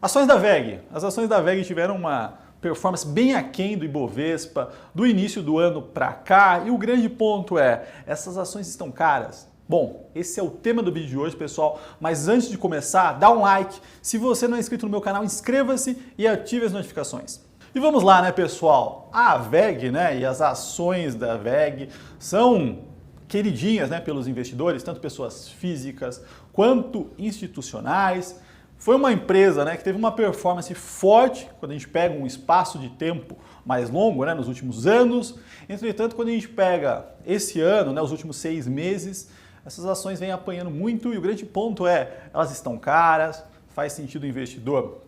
Ações da WEG. As ações da WEG tiveram uma performance bem aquém do Ibovespa do início do ano para cá, e o grande ponto é, essas ações estão caras? Bom, esse é o tema do vídeo de hoje, pessoal, mas antes de começar, dá um like. Se você não é inscrito no meu canal, inscreva-se e ative as notificações. E vamos lá, né, pessoal? A WEG, né, e as ações da WEG são queridinhas, né, pelos investidores, tanto pessoas físicas quanto institucionais. Foi uma empresa, né, que teve uma performance forte quando a gente pega um espaço de tempo mais longo, né, nos últimos anos. Entretanto, quando a gente pega esse ano, né, os últimos 6 meses, essas ações vêm apanhando muito, e o grande ponto é, elas estão caras, faz sentido o investidor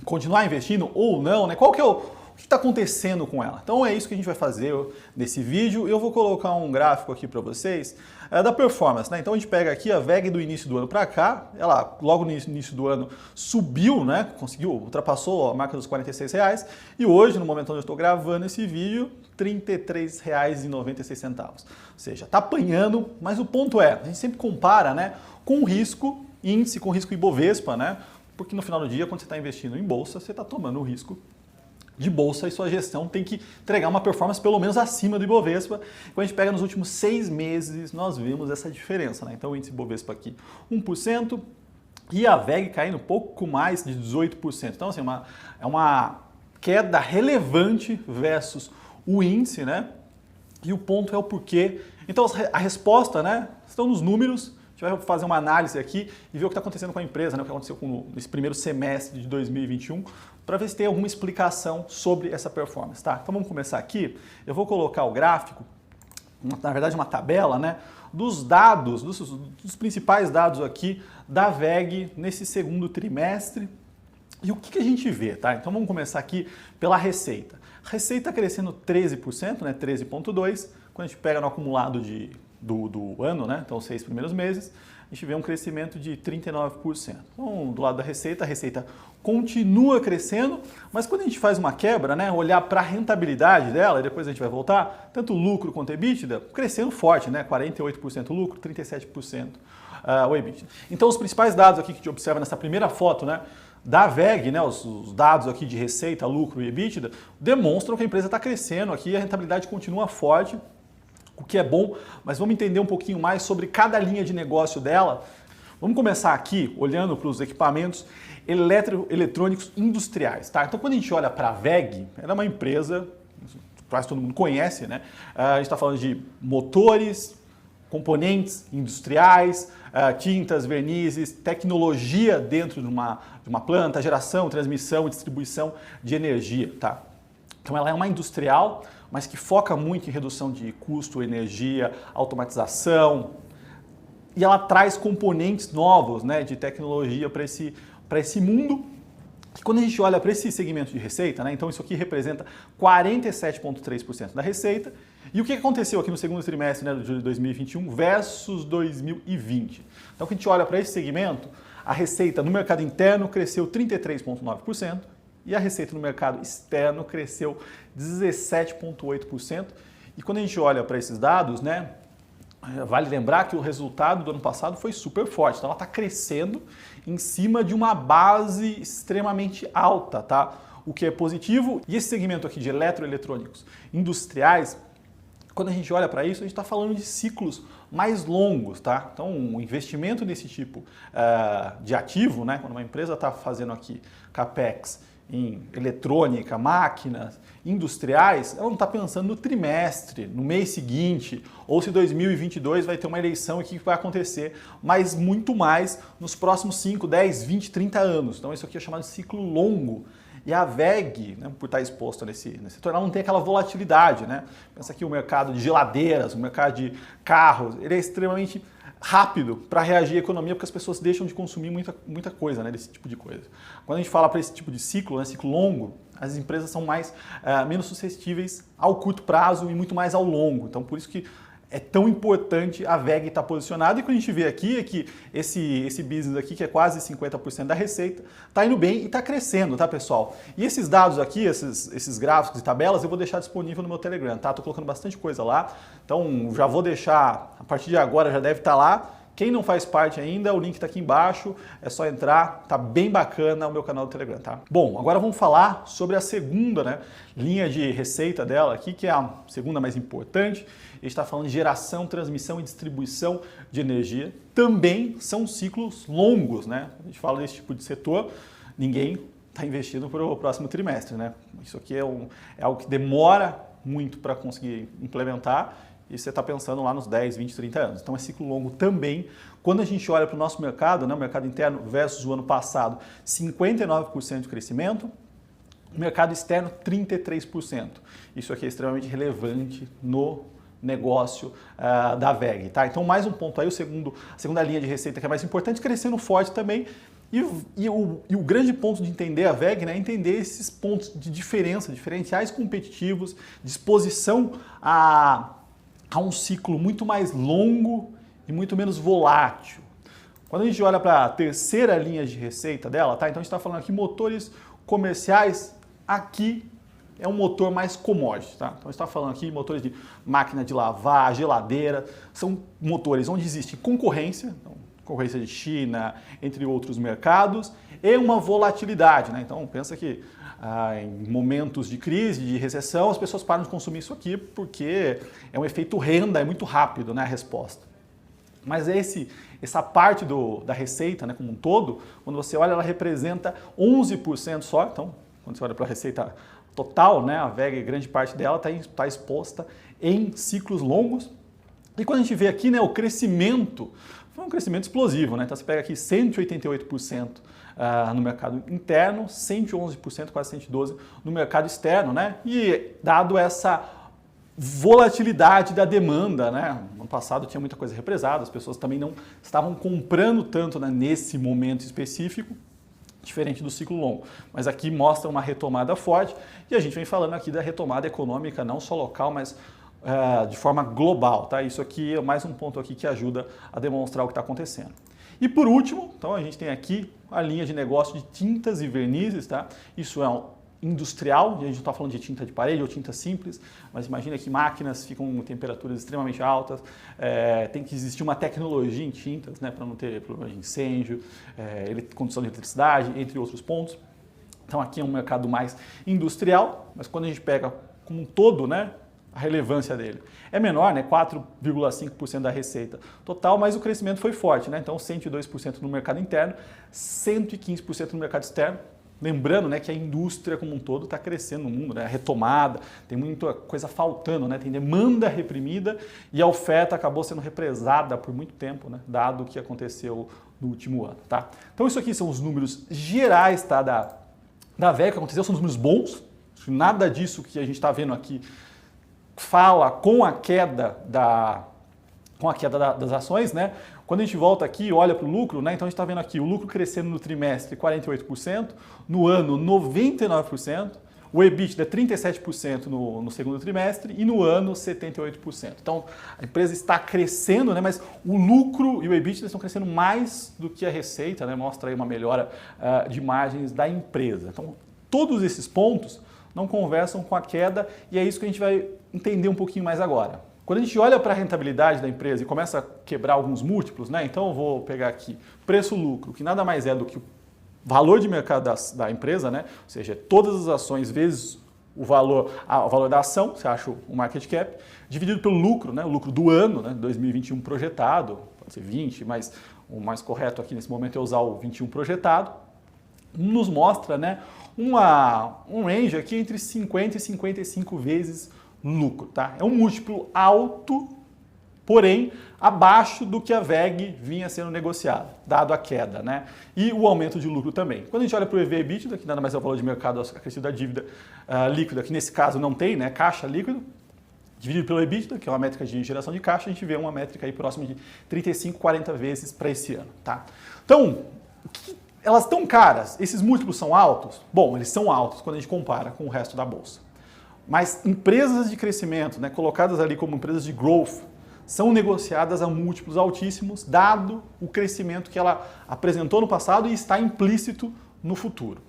continuar investindo ou não, né? Qual que é o que está acontecendo com ela? Então é isso que a gente vai fazer nesse vídeo. Eu vou colocar um gráfico aqui para vocês da performance, né? Então a gente pega aqui a WEG do início do ano para cá, ela logo no início do ano subiu, né? Ultrapassou a marca dos R$46, e hoje, no momento onde eu estou gravando esse vídeo, R$33,96. Ou seja, está apanhando, mas o ponto é, a gente sempre compara, né, com o risco índice, com o risco Ibovespa, né? Porque no final do dia, quando você está investindo em bolsa, você está tomando o risco de bolsa, e sua gestão tem que entregar uma performance pelo menos acima do Ibovespa. Quando a gente pega nos últimos 6 meses, nós vemos essa diferença, né? Então o índice Ibovespa aqui 1% e a WEG caindo pouco mais de 18%. Então assim, é uma queda relevante versus o índice, né? E o ponto é o porquê. Então a resposta, né, estão nos números. A gente vai fazer uma análise aqui e ver o que está acontecendo com a empresa, né, o que aconteceu nesse primeiro semestre de 2021, para ver se tem alguma explicação sobre essa performance, tá? Então vamos começar aqui. Eu vou colocar o gráfico, na verdade uma tabela, né, dos dados, dos principais dados aqui da WEG nesse segundo trimestre. E o que a gente vê, tá? Então vamos começar aqui pela receita. A receita crescendo 13%, né, 13,2%, quando a gente pega no acumulado do ano, né? Então, os 6 primeiros meses, a gente vê um crescimento de 39%. Então, do lado da receita, a receita continua crescendo, mas quando a gente faz uma quebra, né, olhar para a rentabilidade dela, e depois a gente vai voltar, tanto o lucro quanto o EBITDA, crescendo forte, né? 48% o lucro, 37% o EBITDA. Então, os principais dados aqui que a gente observa nessa primeira foto, né, da WEG, né, os dados aqui de receita, lucro e EBITDA, demonstram que a empresa está crescendo aqui, a rentabilidade continua forte, o que é bom, mas vamos entender um pouquinho mais sobre cada linha de negócio dela. Vamos começar aqui olhando para os equipamentos eletrônicos industriais, tá? Então, quando a gente olha para a WEG, ela é uma empresa, quase todo mundo conhece, né? A gente está falando de motores, componentes industriais, tintas, vernizes, tecnologia dentro de uma planta, geração, transmissão e distribuição de energia, tá? Então, ela é uma industrial, mas que foca muito em redução de custo, energia, automatização, e ela traz componentes novos, né, de tecnologia para esse mundo. E quando a gente olha para esse segmento de receita, né, então isso aqui representa 47,3% da receita. E o que aconteceu aqui no segundo trimestre, né, de 2021 versus 2020? Então, quando a gente olha para esse segmento, a receita no mercado interno cresceu 33,9%. E a receita no mercado externo cresceu 17,8%. E quando a gente olha para esses dados, né, vale lembrar que o resultado do ano passado foi super forte. Então ela está crescendo em cima de uma base extremamente alta, tá? O que é positivo. E esse segmento aqui de eletroeletrônicos industriais, quando a gente olha para isso, a gente está falando de ciclos mais longos, tá? Então, um investimento nesse tipo de ativo, né, quando uma empresa está fazendo aqui CAPEX em eletrônica, máquinas, industriais, ela não está pensando no trimestre, no mês seguinte, ou se 2022 vai ter uma eleição aqui que vai acontecer, mas muito mais nos próximos 5, 10, 20, 30 anos. Então isso aqui é chamado de ciclo longo. E a WEG, né, por estar exposta nesse setor, ela não tem aquela volatilidade, né? Pensa aqui o mercado de geladeiras, o mercado de carros, ele é extremamente rápido para reagir à economia, porque as pessoas deixam de consumir muita coisa, né, desse tipo de coisa. Quando a gente fala para esse tipo de ciclo, né, ciclo longo, as empresas são menos suscetíveis ao curto prazo e muito mais ao longo. Então, por isso que é tão importante a WEG estar posicionada, e o que a gente vê aqui é que esse business aqui, que é quase 50% da receita, está indo bem e está crescendo, tá, pessoal? E esses dados aqui, esses gráficos e tabelas, eu vou deixar disponível no meu Telegram, tá? Estou colocando bastante coisa lá, então já vou deixar, a partir de agora já deve estar lá, Quem não faz parte ainda, o link está aqui embaixo, é só entrar, tá bem bacana o meu canal do Telegram, tá? Bom, agora vamos falar sobre a segunda, né, linha de receita dela aqui, que é a segunda mais importante. A gente está falando de geração, transmissão e distribuição de energia. Também são ciclos longos, né? A gente fala desse tipo de setor, ninguém está investindo para o próximo trimestre, né? Isso aqui é algo que demora muito para conseguir implementar. E você está pensando lá nos 10, 20, 30 anos. Então é ciclo longo também. Quando a gente olha para o nosso mercado, né, o mercado interno versus o ano passado, 59% de crescimento, o mercado externo 33%. Isso aqui é extremamente relevante no negócio da WEG. Tá? Então mais um ponto aí, a segunda linha de receita que é mais importante, crescendo forte também. E o grande ponto de entender a WEG, né, é entender esses pontos de diferença, diferenciais competitivos, disposição a um ciclo muito mais longo e muito menos volátil. Quando a gente olha para a terceira linha de receita dela, tá? Então a gente está falando aqui motores comerciais, aqui é um motor mais commodity, tá? Então a gente está falando aqui motores de máquina de lavar, geladeira, são motores onde existe concorrência, então, concorrência de China, entre outros mercados, e uma volatilidade, né? Então pensa que em momentos de crise, de recessão, as pessoas param de consumir isso aqui porque é um efeito renda, é muito rápido, né, a resposta. Mas essa parte da receita, né, como um todo, quando você olha, ela representa 11% só. Então, quando você olha para a receita total, né, a WEG, grande parte dela está exposta em ciclos longos. E quando a gente vê aqui, né, o crescimento, foi um crescimento explosivo, né? Então você pega aqui 188% no mercado interno, 111%, quase 112% no mercado externo, né? E dado essa volatilidade da demanda, né? No ano passado tinha muita coisa represada, as pessoas também não estavam comprando tanto, né, nesse momento específico, diferente do ciclo longo. Mas aqui mostra uma retomada forte e a gente vem falando aqui da retomada econômica, não só local, mas de forma global, tá? Isso aqui é mais um ponto aqui que ajuda a demonstrar o que está acontecendo. E por último, então a gente tem aqui a linha de negócio de tintas e vernizes, tá? Isso é industrial, e a gente não está falando de tinta de parede ou tinta simples, mas imagina que máquinas ficam em temperaturas extremamente altas, tem que existir uma tecnologia em tintas, né, para não ter problema de incêndio, condição de eletricidade, entre outros pontos. Então aqui é um mercado mais industrial, mas quando a gente pega como um todo, né, a relevância dele é menor, né? 4,5% da receita total, mas o crescimento foi forte, né? Então 102% no mercado interno, 115% no mercado externo. Lembrando, né, que a indústria como um todo está crescendo no mundo, né? Retomada, tem muita coisa faltando, né? Tem demanda reprimida e a oferta acabou sendo represada por muito tempo, né? Dado o que aconteceu no último ano, tá? Então isso aqui são os números gerais, tá? Da WEG, que aconteceu, são os números bons, nada disso que a gente está vendo aqui fala com a queda das ações, né? Quando a gente volta aqui e olha para o lucro, né? Então a gente está vendo aqui o lucro crescendo no trimestre 48%, no ano 99%, o EBITDA 37% no segundo trimestre e no ano 78%. Então a empresa está crescendo, né? Mas o lucro e o EBITDA estão crescendo mais do que a receita, né? Mostra aí uma melhora de margens da empresa. Então todos esses pontos não conversam com a queda e é isso que a gente vai entender um pouquinho mais agora. Quando a gente olha para a rentabilidade da empresa e começa a quebrar alguns múltiplos, né? Então eu vou pegar aqui preço-lucro, que nada mais é do que o valor de mercado da empresa, né? Ou seja, todas as ações vezes o valor da ação, você acha o market cap, dividido pelo lucro, né? O lucro do ano, né? 2021 projetado, pode ser 20, mas o mais correto aqui nesse momento é usar o 21 projetado, nos mostra, né, um range aqui entre 50 e 55 vezes lucro, tá? É um múltiplo alto, porém abaixo do que a WEG vinha sendo negociada, dado a queda, né? E o aumento de lucro também. Quando a gente olha para o EV/EBITDA, que nada mais é o valor de mercado acrescido da dívida líquida, que nesse caso não tem, né? Caixa líquido, dividido pelo EBITDA, que é uma métrica de geração de caixa, a gente vê uma métrica aí próxima de 35, 40 vezes para esse ano, tá? Então, elas estão caras? Esses múltiplos são altos? Bom, eles são altos quando a gente compara com o resto da bolsa. Mas empresas de crescimento, né, colocadas ali como empresas de growth, são negociadas a múltiplos altíssimos, dado o crescimento que ela apresentou no passado e está implícito no futuro.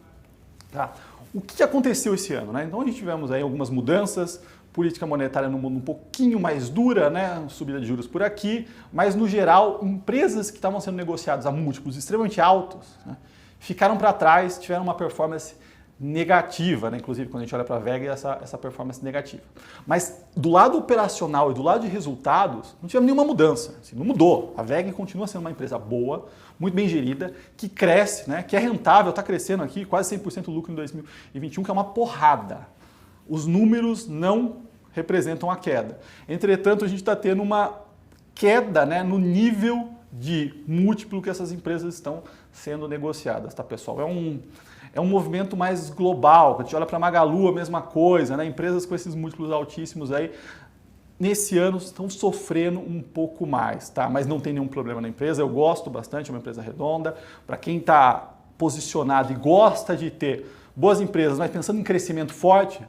Tá? O que aconteceu esse ano? Né? Então a gente tivemos aí algumas mudanças política monetária no mundo um pouquinho mais dura, né? Subida de juros por aqui, mas no geral, empresas que estavam sendo negociadas a múltiplos extremamente altos, né, ficaram para trás, tiveram uma performance negativa, né? Inclusive quando a gente olha para a VEG, essa performance negativa. Mas do lado operacional e do lado de resultados, não tivemos nenhuma mudança, assim, não mudou. A VEG continua sendo uma empresa boa, muito bem gerida, que cresce, né? Que é rentável, está crescendo aqui, quase 100% lucro em 2021, que é uma porrada. Os números não representam a queda. Entretanto, a gente está tendo uma queda, né, no nível de múltiplo que essas empresas estão sendo negociadas, tá, pessoal? É um movimento mais global. Quando a gente olha para a Magalu, a mesma coisa, né? Empresas com esses múltiplos altíssimos aí, nesse ano estão sofrendo um pouco mais, tá? Mas não tem nenhum problema na empresa, eu gosto bastante, é uma empresa redonda. Para quem está posicionado e gosta de ter boas empresas, mas pensando em crescimento forte,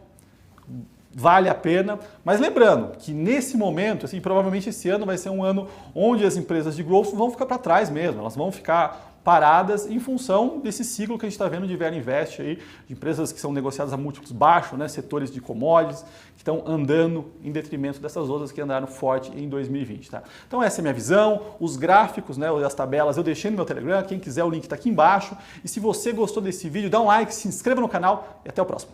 vale a pena. Mas lembrando que nesse momento, assim, provavelmente esse ano vai ser um ano onde as empresas de growth vão ficar para trás mesmo, elas vão ficar paradas em função desse ciclo que a gente está vendo de Velho Invest aí, de empresas que são negociadas a múltiplos baixos, né, setores de commodities, que estão andando em detrimento dessas outras que andaram forte em 2020. Tá? Então essa é a minha visão, os gráficos, né, as tabelas eu deixei no meu Telegram, quem quiser o link está aqui embaixo. E se você gostou desse vídeo, dá um like, se inscreva no canal e até o próximo.